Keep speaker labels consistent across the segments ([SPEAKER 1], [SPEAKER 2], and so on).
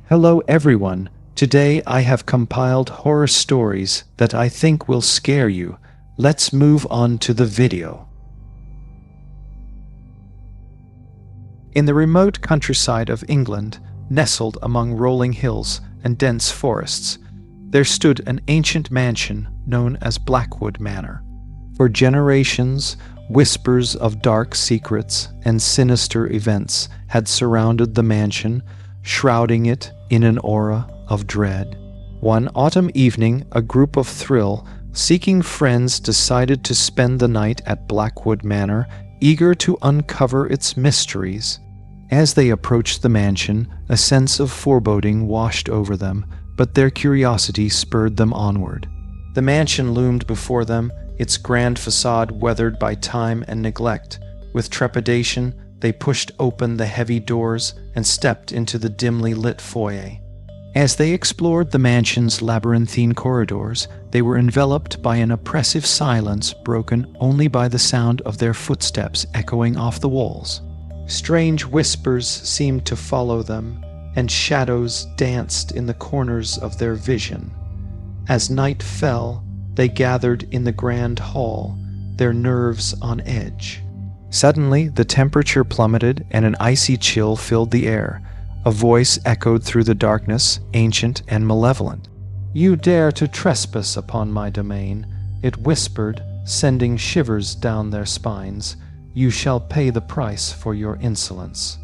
[SPEAKER 1] Hello everyone. Today I have compiled horror stories that I think will scare you. Let's move on to the video. In the remote countryside of England, nestled among rolling hills and dense forests, there stood an ancient mansion known as Blackwood Manor. For generations, whispers of dark secrets and sinister events had surrounded the mansion, shrouding it in an aura of dread. One autumn evening, a group of thrill-seeking friends decided to spend the night at Blackwood Manor, eager to uncover its mysteries. As they approached the mansion, a sense of foreboding washed over them, but their curiosity spurred them onward. The mansion loomed before them, its grand facade weathered by time and neglect. With trepidation, they pushed open the heavy doors and stepped into the dimly lit foyer. As they explored the mansion's labyrinthine corridors, they were enveloped by an oppressive silence broken only by the sound of their footsteps echoing off the walls. Strange whispers seemed to follow them, and shadows danced in the corners of their vision. As night fell, they gathered in the grand hall, their nerves on edge. Suddenly, the temperature plummeted and an icy chill filled the air. A voice echoed through the darkness, ancient and malevolent. "You dare to trespass upon my domain," it whispered, sending shivers down their spines. "You shall pay the price for your insolence."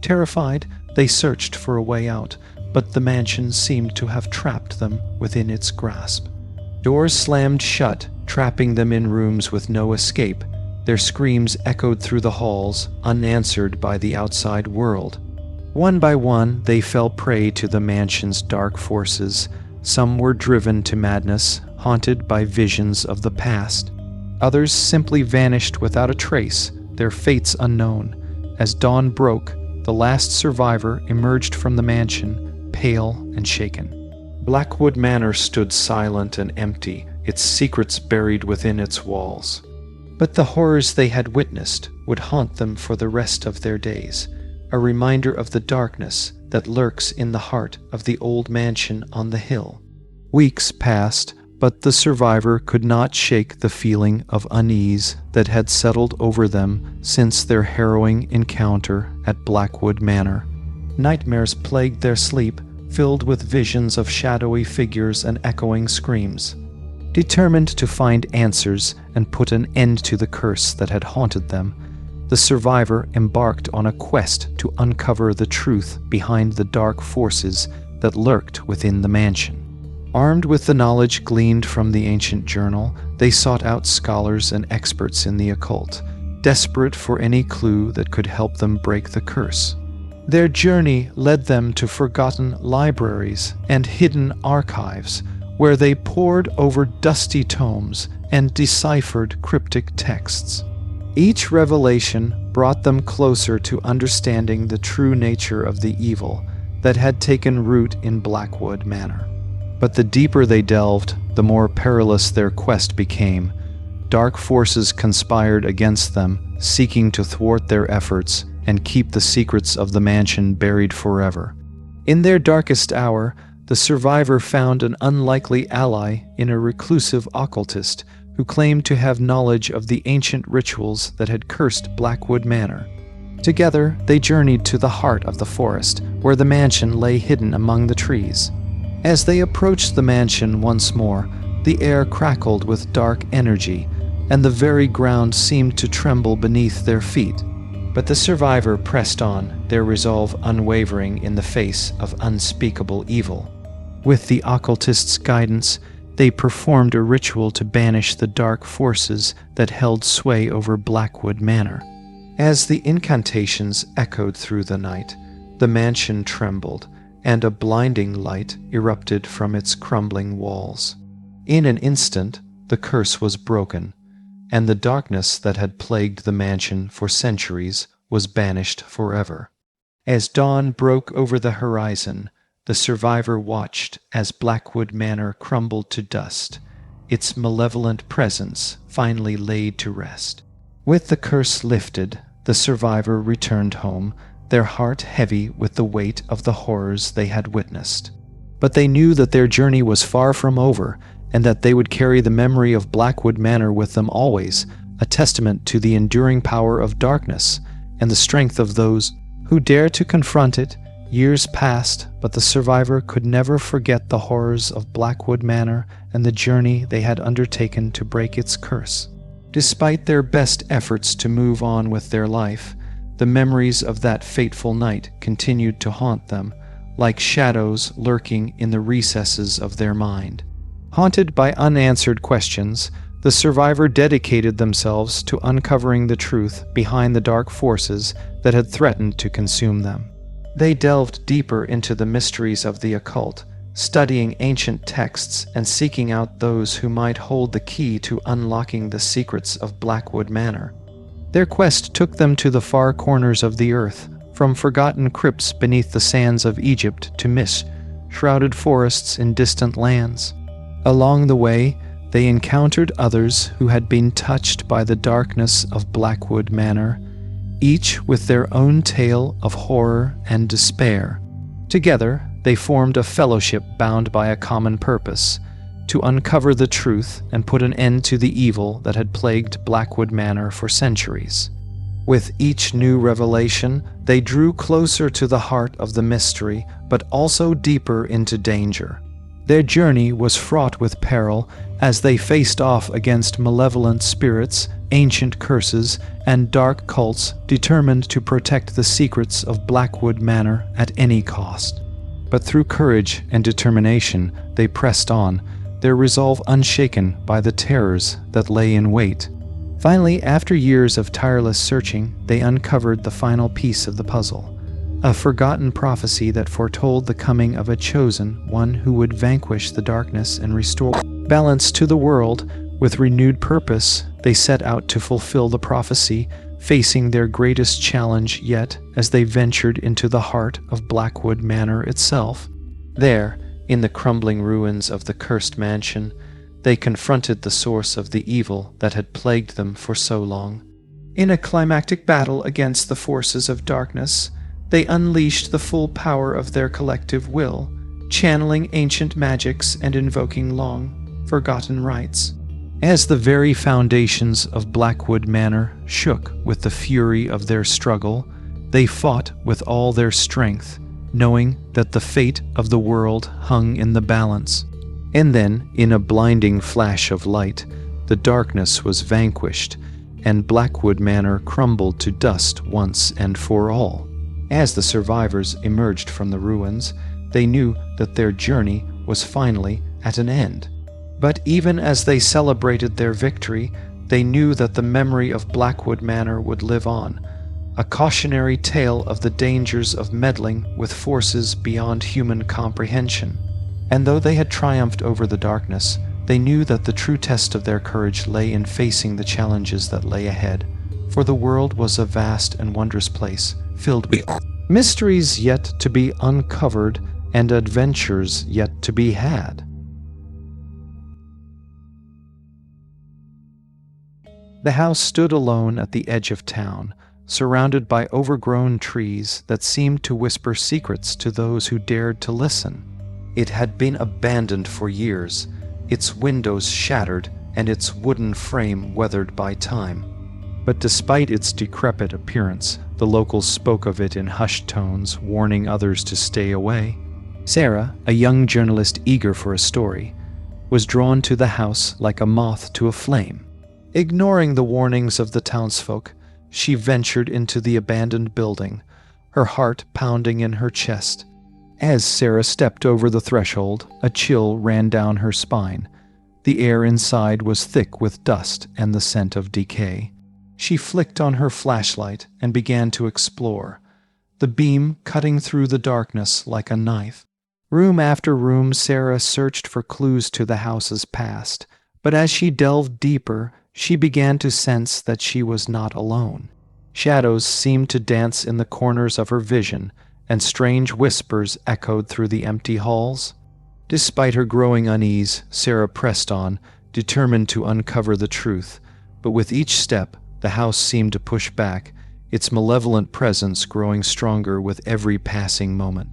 [SPEAKER 1] Terrified, they searched for a way out, but the mansion seemed to have trapped them within its grasp. Doors slammed shut, trapping them in rooms with no escape. Their screams echoed through the halls, unanswered by the outside world. One by one, they fell prey to the mansion's dark forces. Some were driven to madness, haunted by visions of the past. Others simply vanished without a trace, their fates unknown. As dawn broke, the last survivor emerged from the mansion, pale and shaken. Blackwood Manor stood silent and empty, its secrets buried within its walls. But the horrors they had witnessed would haunt them for the rest of their days, a reminder of the darkness that lurks in the heart of the old mansion on the hill. Weeks passed, but the survivor could not shake the feeling of unease that had settled over them since their harrowing encounter at Blackwood Manor. Nightmares plagued their sleep, filled with visions of shadowy figures and echoing screams. Determined to find answers and put an end to the curse that had haunted them, the survivor embarked on a quest to uncover the truth behind the dark forces that lurked within the mansion. Armed with the knowledge gleaned from the ancient journal, they sought out scholars and experts in the occult, desperate for any clue that could help them break the curse. Their journey led them to forgotten libraries and hidden archives, where they pored over dusty tomes and deciphered cryptic texts. Each revelation brought them closer to understanding the true nature of the evil that had taken root in Blackwood Manor. But the deeper they delved, the more perilous their quest became. Dark forces conspired against them, seeking to thwart their efforts and keep the secrets of the mansion buried forever. In their darkest hour, the survivor found an unlikely ally in a reclusive occultist who claimed to have knowledge of the ancient rituals that had cursed Blackwood Manor. Together, they journeyed to the heart of the forest, where the mansion lay hidden among the trees. As they approached the mansion once more, the air crackled with dark energy, and the very ground seemed to tremble beneath their feet. But the survivor pressed on, their resolve unwavering in the face of unspeakable evil. With the occultist's guidance, they performed a ritual to banish the dark forces that held sway over Blackwood Manor. As the incantations echoed through the night, the mansion trembled, and a blinding light erupted from its crumbling walls. In an instant, the curse was broken, and the darkness that had plagued the mansion for centuries was banished forever. As dawn broke over the horizon, the survivor watched as Blackwood Manor crumbled to dust, its malevolent presence finally laid to rest. With the curse lifted, the survivor returned home, their heart heavy with the weight of the horrors they had witnessed. But they knew that their journey was far from over, and that they would carry the memory of Blackwood Manor with them always, a testament to the enduring power of darkness and the strength of those who dare to confront it. Years passed, but the survivor could never forget the horrors of Blackwood Manor and the journey they had undertaken to break its curse. Despite their best efforts to move on with their life, the memories of that fateful night continued to haunt them, like shadows lurking in the recesses of their mind. Haunted by unanswered questions, the survivor dedicated themselves to uncovering the truth behind the dark forces that had threatened to consume them. They delved deeper into the mysteries of the occult, studying ancient texts and seeking out those who might hold the key to unlocking the secrets of Blackwood Manor. Their quest took them to the far corners of the earth, from forgotten crypts beneath the sands of Egypt to mist-shrouded forests in distant lands. Along the way, they encountered others who had been touched by the darkness of Blackwood Manor, each with their own tale of horror and despair. Together, they formed a fellowship bound by a common purpose: to uncover the truth and put an end to the evil that had plagued Blackwood Manor for centuries. With each new revelation, they drew closer to the heart of the mystery, but also deeper into danger. Their journey was fraught with peril as they faced off against malevolent spirits, ancient curses, and dark cults determined to protect the secrets of Blackwood Manor at any cost. But through courage and determination, they pressed on, their resolve unshaken by the terrors that lay in wait. Finally, after years of tireless searching, they uncovered the final piece of the puzzle: a forgotten prophecy that foretold the coming of a chosen one who would vanquish the darkness and restore balance to the world. With renewed purpose, they set out to fulfill the prophecy, facing their greatest challenge yet as they ventured into the heart of Blackwood Manor itself. There, in the crumbling ruins of the cursed mansion, they confronted the source of the evil that had plagued them for so long. In a climactic battle against the forces of darkness, they unleashed the full power of their collective will, channeling ancient magics and invoking long-forgotten rites. As the very foundations of Blackwood Manor shook with the fury of their struggle, they fought with all their strength, knowing that the fate of the world hung in the balance. And then, in a blinding flash of light, the darkness was vanquished, and Blackwood Manor crumbled to dust once and for all. As the survivors emerged from the ruins, they knew that their journey was finally at an end. But even as they celebrated their victory, they knew that the memory of Blackwood Manor would live on, a cautionary tale of the dangers of meddling with forces beyond human comprehension. And though they had triumphed over the darkness, they knew that the true test of their courage lay in facing the challenges that lay ahead, for the world was a vast and wondrous place, filled with mysteries yet to be uncovered and adventures yet to be had. The house stood alone at the edge of town, surrounded by overgrown trees that seemed to whisper secrets to those who dared to listen. It had been abandoned for years, its windows shattered and its wooden frame weathered by time. But despite its decrepit appearance, the locals spoke of it in hushed tones, warning others to stay away. Sarah, a young journalist eager for a story, was drawn to the house like a moth to a flame. Ignoring the warnings of the townsfolk, she ventured into the abandoned building, her heart pounding in her chest. As Sarah stepped over the threshold, a chill ran down her spine. The air inside was thick with dust and the scent of decay. She flicked on her flashlight and began to explore, the beam cutting through the darkness like a knife. Room after room, Sarah searched for clues to the house's past, but as she delved deeper, she began to sense that she was not alone. Shadows seemed to dance in the corners of her vision, and strange whispers echoed through the empty halls. Despite her growing unease, Sarah pressed on, determined to uncover the truth, but with each step, the house seemed to push back, its malevolent presence growing stronger with every passing moment.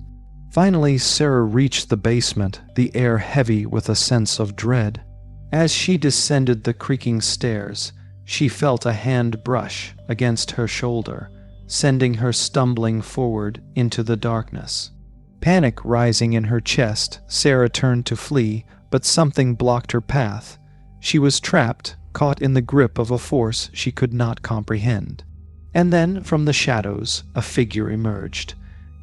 [SPEAKER 1] Finally, Sarah reached the basement, the air heavy with a sense of dread. As she descended the creaking stairs, she felt a hand brush against her shoulder, sending her stumbling forward into the darkness. Panic rising in her chest, Sarah turned to flee, but something blocked her path. She was trapped, caught in the grip of a force she could not comprehend. And then, from the shadows, a figure emerged.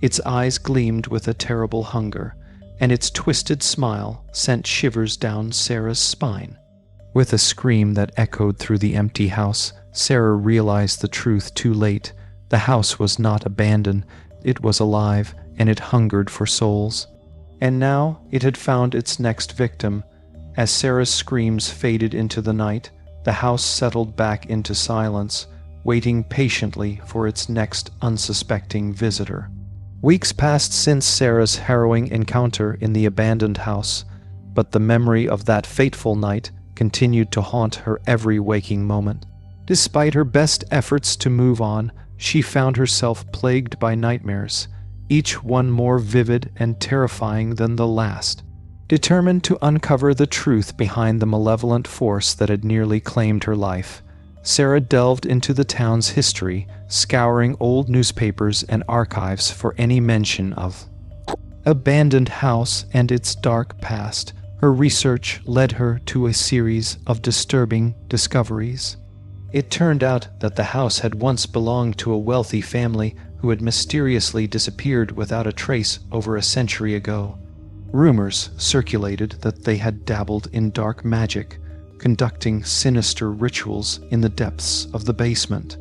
[SPEAKER 1] Its eyes gleamed with a terrible hunger, and its twisted smile sent shivers down Sarah's spine. With a scream that echoed through the empty house, Sarah realized the truth too late. The house was not abandoned, it was alive, and it hungered for souls. And now it had found its next victim. As Sarah's screams faded into the night, the house settled back into silence, waiting patiently for its next unsuspecting visitor. Weeks passed since Sarah's harrowing encounter in the abandoned house, but the memory of that fateful night continued to haunt her every waking moment. Despite her best efforts to move on, she found herself plagued by nightmares, each one more vivid and terrifying than the last. Determined to uncover the truth behind the malevolent force that had nearly claimed her life, Sarah delved into the town's history, scouring old newspapers and archives for any mention of abandoned house and its dark past. Her research led her to a series of disturbing discoveries. It turned out that the house had once belonged to a wealthy family who had mysteriously disappeared without a trace over a century ago. Rumors circulated that they had dabbled in dark magic, conducting sinister rituals in the depths of the basement.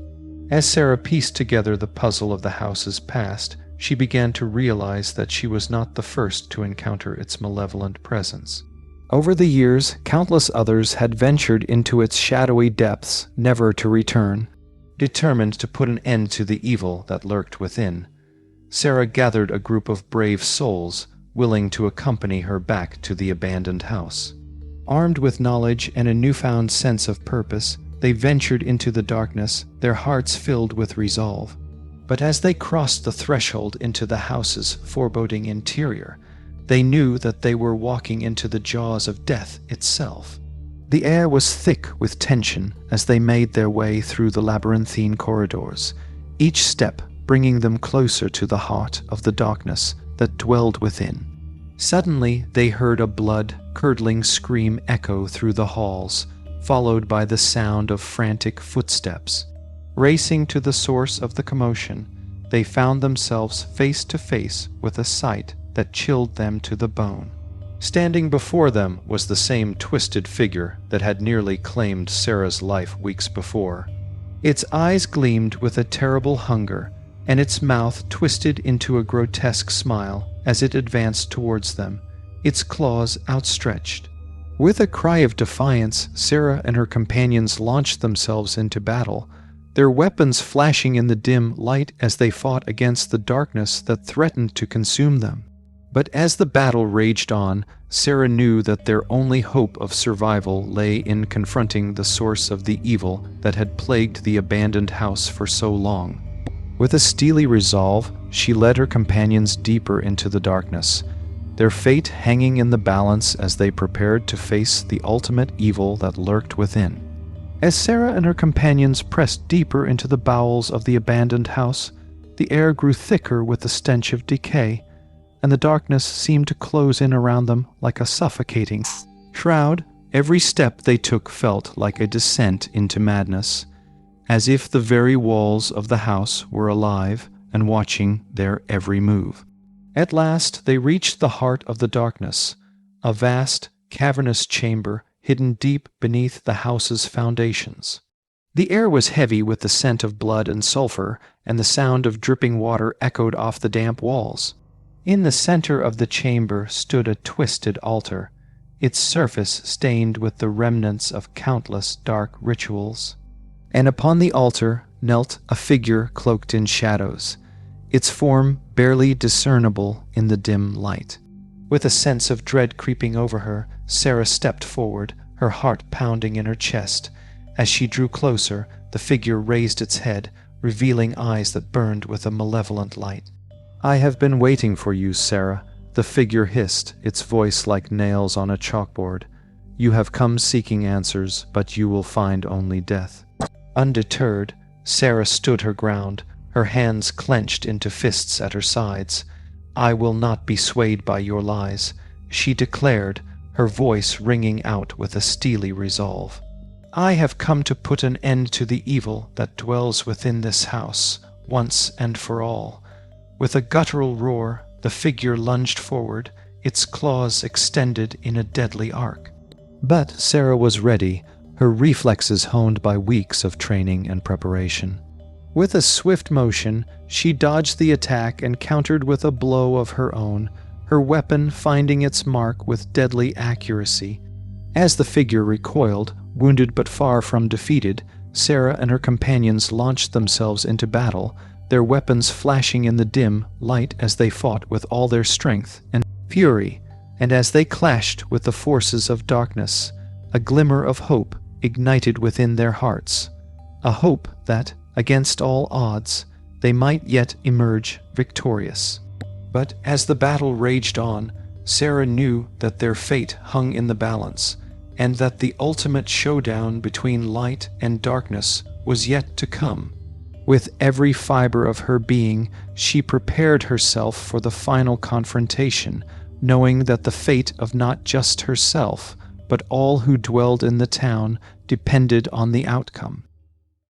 [SPEAKER 1] As Sarah pieced together the puzzle of the house's past, she began to realize that she was not the first to encounter its malevolent presence. Over the years, countless others had ventured into its shadowy depths, never to return. Determined to put an end to the evil that lurked within, Sarah gathered a group of brave souls willing to accompany her back to the abandoned house. Armed with knowledge and a newfound sense of purpose, they ventured into the darkness, their hearts filled with resolve. But as they crossed the threshold into the house's foreboding interior, they knew that they were walking into the jaws of death itself. The air was thick with tension as they made their way through the labyrinthine corridors, each step bringing them closer to the heart of the darkness that dwelled within. Suddenly, they heard a blood-curdling scream echo through the halls, followed by the sound of frantic footsteps. Racing to the source of the commotion, they found themselves face to face with a sight that chilled them to the bone. Standing before them was the same twisted figure that had nearly claimed Sarah's life weeks before. Its eyes gleamed with a terrible hunger, and its mouth twisted into a grotesque smile as it advanced towards them, its claws outstretched. With a cry of defiance, Sarah and her companions launched themselves into battle, their weapons flashing in the dim light as they fought against the darkness that threatened to consume them. But as the battle raged on, Sarah knew that their only hope of survival lay in confronting the source of the evil that had plagued the abandoned house for so long. With a steely resolve, she led her companions deeper into the darkness, their fate hanging in the balance as they prepared to face the ultimate evil that lurked within. As Sarah and her companions pressed deeper into the bowels of the abandoned house, the air grew thicker with the stench of decay, and the darkness seemed to close in around them like a suffocating shroud. Every step they took felt like a descent into madness, as if the very walls of the house were alive and watching their every move. At last they reached the heart of the darkness, a vast, cavernous chamber hidden deep beneath the house's foundations. The air was heavy with the scent of blood and sulfur, and the sound of dripping water echoed off the damp walls. In the center of the chamber stood a twisted altar, its surface stained with the remnants of countless dark rituals. And upon the altar knelt a figure cloaked in shadows, its form barely discernible in the dim light. With a sense of dread creeping over her, Sarah stepped forward, her heart pounding in her chest. As she drew closer, the figure raised its head, revealing eyes that burned with a malevolent light. "I have been waiting for you, Sarah," the figure hissed, its voice like nails on a chalkboard. "You have come seeking answers, but you will find only death." Undeterred, Sarah stood her ground, her hands clenched into fists at her sides. "I will not be swayed by your lies," she declared, her voice ringing out with a steely resolve. "I have come to put an end to the evil that dwells within this house, once and for all." With a guttural roar, the figure lunged forward, its claws extended in a deadly arc. But Sarah was ready, her reflexes honed by weeks of training and preparation. With a swift motion, she dodged the attack and countered with a blow of her own, her weapon finding its mark with deadly accuracy. As the figure recoiled, wounded but far from defeated, Sarah and her companions launched themselves into battle, their weapons flashing in the dim light as they fought with all their strength and fury. And as they clashed with the forces of darkness, a glimmer of hope ignited within their hearts, a hope that, against all odds, they might yet emerge victorious. But as the battle raged on, Sarah knew that their fate hung in the balance, and that the ultimate showdown between light and darkness was yet to come. With every fiber of her being, she prepared herself for the final confrontation, knowing that the fate of not just herself, but all who dwelled in the town depended on the outcome.